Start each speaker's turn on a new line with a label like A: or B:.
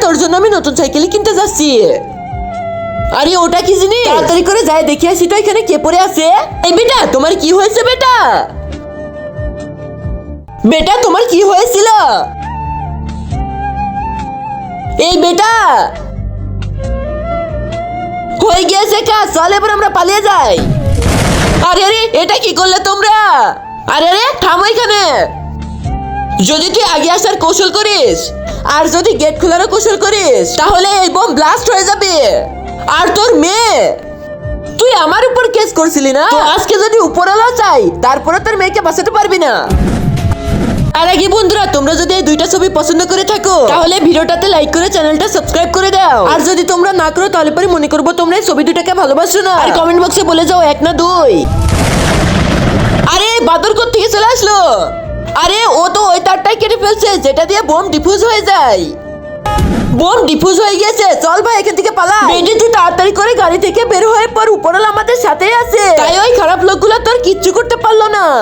A: ওর জন্য আমি নতুন সাইকেল কিনতে যাচ্ছি। আরে ওটা কি জিনিস? তাড়াতাড়ি করে যাই দেখে আসি তো এখানে কে পড়ে আছে। এই বেটা তোমার কি হয়েছে বেটা? বেটা তোমার কি হয়েছিল? এই বেটা হয়ে গিয়েছে কাজ, চল এবার আমরা পালিয়ে যাই। আরে আরে এটা কি করলে তোমরা? আরে আরে থামো এখানে। যদি তুই আগে আসার কৌশল করিস আর যদি গেট খোলারও কৌশল করিস তাহলে এই বোম ব্লাস্ট হয়ে যাবে। আর তোর মেয়ে, তুই আমার উপর কেস করছিলি না? তো আজকে যদি উপরওয়ালা চাই তারপরে তোর মেয়েকে বাঁচাতে পারবি না। আর আগে বন্ধুরা, তোমরা যদি এই দুইটা ছবি পছন্দ করে থাকো তাহলে ভিডিওটাতে লাইক করে চ্যানেলটা সাবস্ক্রাইব করে দাও। আর যদি তোমরা না করো তাহলে পরে মনে করবো তোমরা এই ছবি দুটাকে ভালোবাসো না। আর কমেন্ট বক্সে বলে যাও 1 না 2। আরে বাদর কোথা থেকে চলে আসলো? আরে ও তো ওই তারটাই কেটে ফেলছে যেটা দিয়ে বোম ডিফিউজ হয়ে যায়। বোম ডিফিউজ হয়ে গেছে, চল ভাই এখান থেকে পালা। বেডি তুই তাড়াতাড়ি করে গাড়ি থেকে বের হয়ে পর, উপরওয়ালা আমাদের সাথেই আছে, তাই ওই খারাপ লোকগুলো তোর কিচ্ছু করতে পারলো না।